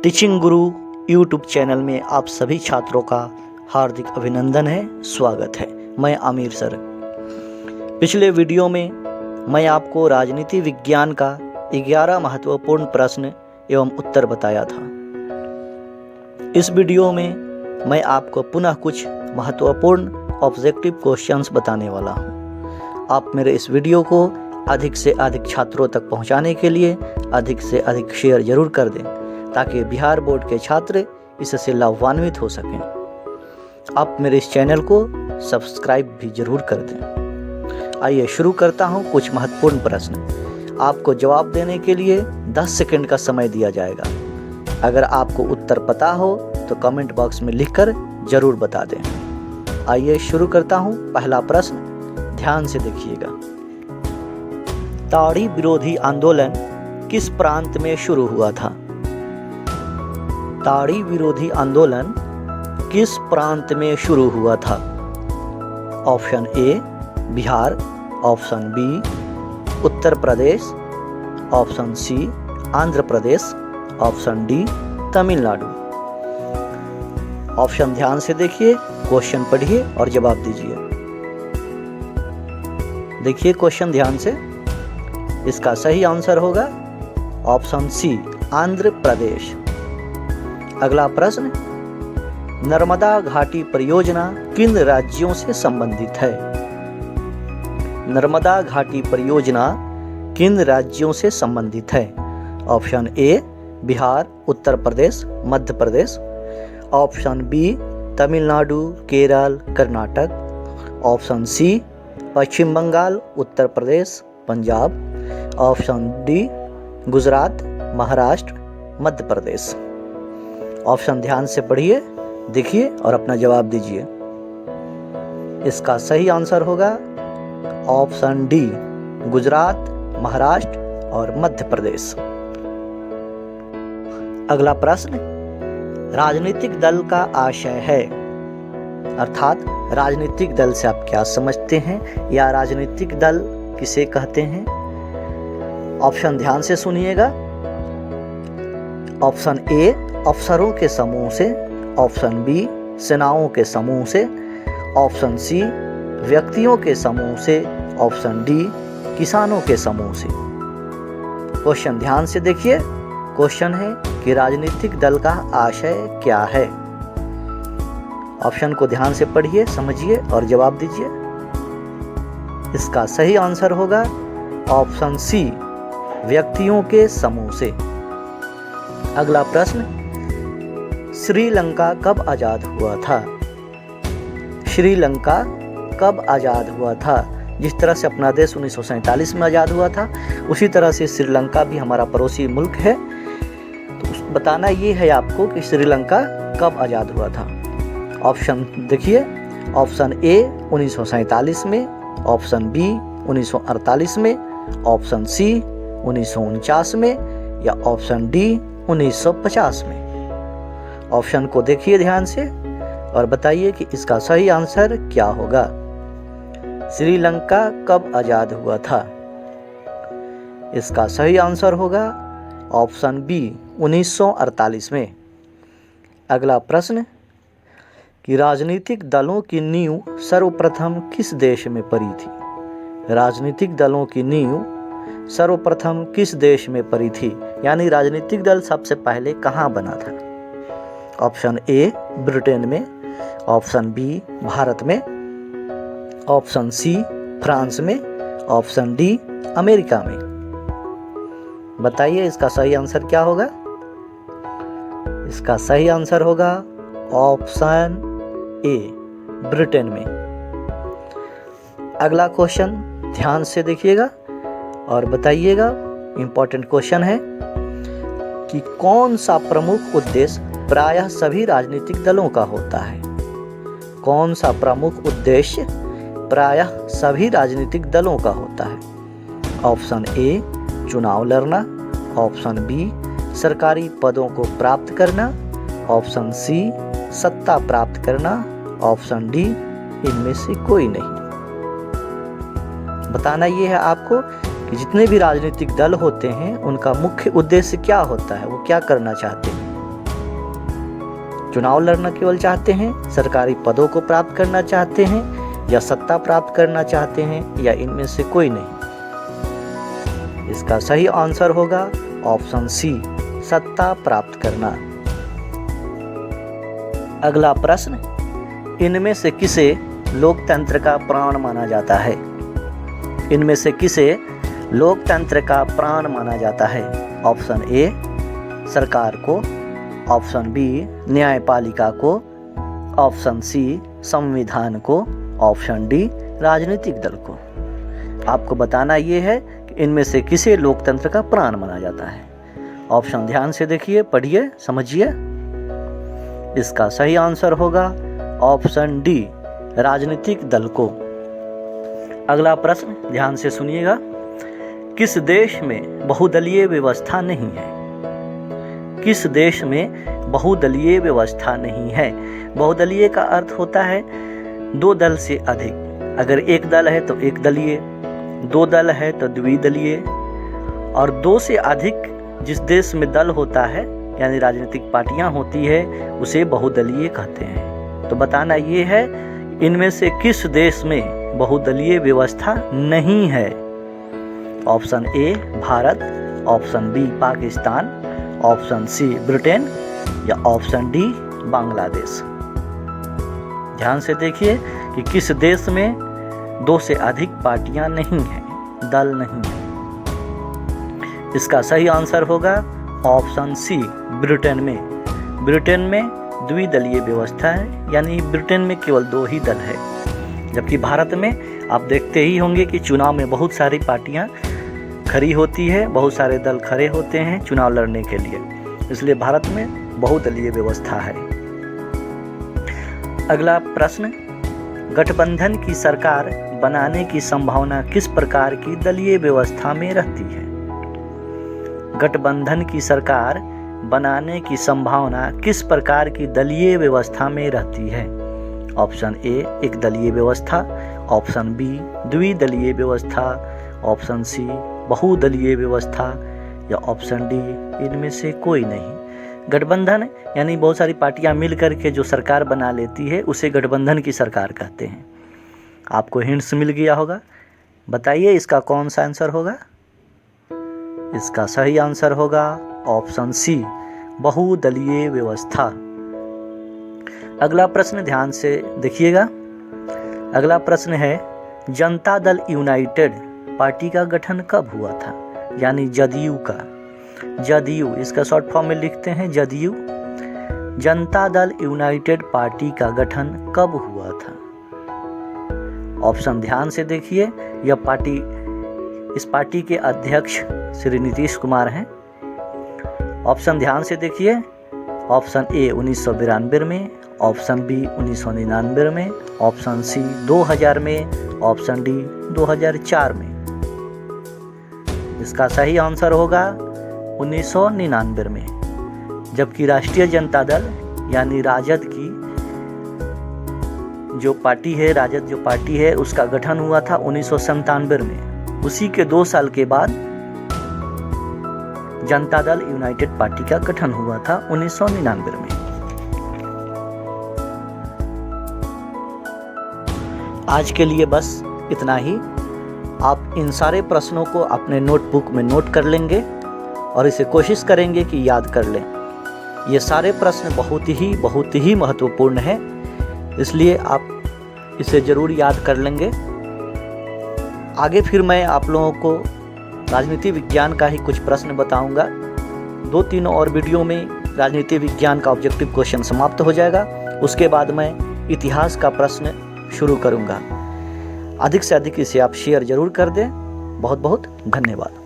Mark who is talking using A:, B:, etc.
A: Teaching गुरु YouTube channel में आप सभी छात्रों का हार्दिक अभिनंदन है, स्वागत है। मैं आमिर सर। पिछले वीडियो में मैं आपको राजनीति विज्ञान का 11 महत्वपूर्ण प्रश्न एवं उत्तर बताया था। इस वीडियो में मैं आपको पुनः कुछ महत्वपूर्ण ऑब्जेक्टिव क्वेश्चंस बताने वाला हूं। आप मेरे इस वीडियो को अधिक से अधिक छात्रों तक पहुंचाने के लिए अधिक से अधिक शेयर जरूर कर दें, ताकि बिहार बोर्ड के छात्र इससे लाभान्वित हो सकें। आप मेरे इस चैनल को सब्सक्राइब भी जरूर कर दें। आइए शुरू करता हूं। कुछ महत्वपूर्ण प्रश्न आपको जवाब देने के लिए 10 सेकंड का समय दिया जाएगा। अगर आपको उत्तर पता हो तो कमेंट बॉक्स में लिखकर जरूर बता दें। आइए शुरू करता हूं। पहला प्रश्न ध्यान से देखिएगा। ताड़ी विरोधी आंदोलन किस प्रांत में शुरू हुआ था? ताड़ी विरोधी आंदोलन किस प्रांत में शुरू हुआ था? Option A Bihar, option B Uttar Pradesh, option C Andhra Pradesh, option D Tamil Nadu. Option ध्यान से देखिए, क्वेश्चन पढ़िए और जवाब दीजिए। देखिए क्वेश्चन ध्यान से। इसका सही आंसर होगा ऑप्शन सी आंध्र प्रदेश। अगला प्रश्न, नर्मदा घाटी परियोजना किन राज्यों से संबंधित है? नर्मदा घाटी परियोजना किन राज्यों से संबंधित है? Option A Bihar, Uttar Pradesh, Madhya Pradesh, option B Tamil Nadu, Kerala, Karnataka, option C Paschim Bangal, Uttar Pradesh, Punjab, option D Gujarat, Maharashtra, Madhya Pradesh. Option ध्यान से पढ़िए, देखिए और अपना जवाब दीजिए। इसका सही आंसर होगा ऑप्शन डी गुजरात, महाराष्ट्र और मध्य प्रदेश। अगला प्रश्न, राजनीतिक दल का आशय है, अर्थात राजनीतिक दल से आप क्या समझते हैं या राजनीतिक दल किसे कहते हैं? ऑप्शन ध्यान से सुनिएगा। ऑप्शन ए अफसरों के समूह से, ऑप्शन बी सेनाओं के समूह से, ऑप्शन सी व्यक्तियों के समूह से, ऑप्शन डी किसानों के समूह से। क्वेश्चन ध्यान से देखिए। क्वेश्चन है कि राजनीतिक दल का आशय क्या है। ऑप्शन को ध्यान से पढ़िए, समझिए और जवाब दीजिए। इसका सही आंसर होगा ऑप्शन सी व्यक्तियों के समूह से। अगला प्रश्न, श्रीलंका कब आजाद हुआ था? श्रीलंका कब आजाद हुआ था? जिस तरह से अपना देश 1947 में आजाद हुआ था, उसी तरह से श्रीलंका भी हमारा पड़ोसी मुल्क है। तो बताना ये है आपको कि श्रीलंका कब आजाद हुआ था। ऑप्शन देखिए। ऑप्शन ए 1947 में, ऑप्शन बी 1948 में, ऑप्शन सी 1949 में या ऑप्शन डी 1950 में। ऑप्शन को देखिए ध्यान से और बताइए कि इसका सही आंसर क्या होगा। श्रीलंका कब आजाद हुआ था? इसका सही आंसर होगा ऑप्शन बी 1948 में। अगला प्रश्न, कि राजनीतिक दलों की नींव सर्वप्रथम किस देश में पड़ी थी? राजनीतिक दलों की नींव सर्वप्रथम किस देश में पड़ी थी, यानी राजनीतिक दल सबसे पहले कहाँ बना था? ऑप्शन ए ब्रिटेन में, ऑप्शन बी भारत में, ऑप्शन सी फ्रांस में, ऑप्शन डी अमेरिका में। बताइए इसका सही आंसर क्या होगा। इसका सही आंसर होगा ऑप्शन ए ब्रिटेन में। अगला क्वेश्चन ध्यान से देखिएगा और बताइएगा। इंपॉर्टेंट क्वेश्चन है कि कौन सा प्रमुख उद्देश्य प्रायः सभी राजनीतिक दलों का होता है? कौन सा प्रमुख उद्देश्य प्रायः सभी राजनीतिक दलों का होता है? ऑप्शन ए चुनाव लड़ना, ऑप्शन बी सरकारी पदों को प्राप्त करना, ऑप्शन सी सत्ता प्राप्त करना, ऑप्शन डी इनमें से कोई नहीं। बताना ये है आपको कि जितने भी राजनीतिक दल होते हैं उनका मुख्य उद्देश्य क्या होता है, वो क्या करना चाहते हैं। चुनाव लड़ना केवल चाहते हैं, सरकारी पदों को प्राप्त करना चाहते हैं, या सत्ता प्राप्त करना चाहते हैं, या इनमें से कोई नहीं? इसका सही आंसर होगा ऑप्शन सी, सत्ता प्राप्त करना। अगला प्रश्न, इनमें से किसे लोकतंत्र का प्राण माना जाता है? इनमें से किसे लोकतंत्र का प्राण माना जाता है? ऑप्शन ए सरकार को, ऑप्शन बी न्यायपालिका को, ऑप्शन सी संविधान को, ऑप्शन डी राजनीतिक दल को। आपको बताना ये है कि इनमें से किसे लोकतंत्र का प्राण माना जाता है। ऑप्शन ध्यान से देखिए, पढ़िए, समझिए। इसका सही आंसर होगा ऑप्शन डी, राजनीतिक दल को। अगला प्रश्न ध्यान से सुनिएगा, किस देश में बहुदलीय व्यवस्था नहीं है? किस देश में बहुदलीय व्यवस्था नहीं है? बहुदलीय का अर्थ होता है दो दल से अधिक। अगर एक दल है तो एक दलीय, दो दल है तो द्विदलीय, और दो से अधिक जिस देश में दल होता है यानी राजनीतिक पार्टियां होती है उसे बहुदलीय कहते हैं। तो बताना ये है इनमें से किस देश में बहुदलीय व्यवस्था नहीं है? Option A Bharat, option B Pakistan, option C Britain, या ऑप्शन डी बांग्लादेश। ध्यान से देखिए कि किस देश में दो से अधिक पार्टियां नहीं हैं, दल नहीं है। इसका सही आंसर होगा ऑप्शन सी, ब्रिटेन में। ब्रिटेन में द्विदलीय व्यवस्था है, यानी ब्रिटेन में केवल दो ही दल है, जबकि भारत में आप देखते ही होंगे कि चुनाव में बहुत सारी पार्टियां खड़ी होती है, बहुत सारे दल खड़े होते हैं चुनाव लड़ने के लिए, इसलिए भारत में बहुदलीय व्यवस्था है। अगला प्रश्न, गठबंधन की सरकार बनाने की संभावना किस प्रकार की दलीय व्यवस्था में रहती है? गठबंधन की सरकार बनाने की संभावना किस प्रकार की दलीय व्यवस्था में रहती है? ऑप्शन ए एक दलीय व्यवस्था, ऑप्शन बी द्विदलीय व्यवस्था, ऑप्शन सी बहुदलीय व्यवस्था, या ऑप्शन डी इनमें से कोई नहीं। गठबंधन यानी बहुत सारी पार्टियां मिलकर के जो सरकार बना लेती है उसे गठबंधन की सरकार कहते हैं। आपको हिंट्स मिल गया होगा, बताइए इसका कौन सा आंसर होगा? इसका सही आंसर होगा ऑप्शन सी, बहुदलीय व्यवस्था। अगला प्रश्न ध्यान से देखिएगा। अगला प्रश्न है, जनता दल यूनाइटेड पार्टी का गठन कब हुआ था? यानी जदयू का, जदयू इसका शॉर्ट फॉर्म में लिखते हैं जदयू। जनता दल यूनाइटेड पार्टी का गठन कब हुआ था? ऑप्शन ध्यान से देखिए। यह पार्टी, इस पार्टी के अध्यक्ष श्री नीतीश कुमार हैं। ऑप्शन ध्यान से देखिए। ऑप्शन ए 1992 में, ऑप्शन बी 1999 में, ऑप्शन सी 2000 में, ऑप्शन डी 2004 में। इसका सही आंसर होगा 1999 में, जबकि राष्ट्रीय जनता दल यानी राजद की जो पार्टी है, राजद जो पार्टी है उसका गठन हुआ था 1997 में। उसी के 2 साल के बाद जनता दल यूनाइटेड पार्टी का गठन हुआ था 1999 में। आज के लिए बस इतना ही। आप इन सारे प्रश्नों को अपने नोटबुक में नोट कर लेंगे और इसे कोशिश करेंगे कि याद कर लें। ये सारे प्रश्न बहुत ही महत्वपूर्ण हैं, इसलिए आप इसे ज़रूर याद कर लेंगे। आगे फिर मैं आप लोगों को राजनीति विज्ञान का ही कुछ प्रश्न बताऊंगा। 2-3 और वीडियो में राजनीति विज्ञान का ऑब्जेक्टिव क्वेश्चन समाप्त हो जाएगा। उसके बाद मैं इतिहास का प्रश्न शुरू करूंगा। अधिक से अधिक इसे आप शेयर ज़रूर कर दें। बहुत बहुत धन्यवाद।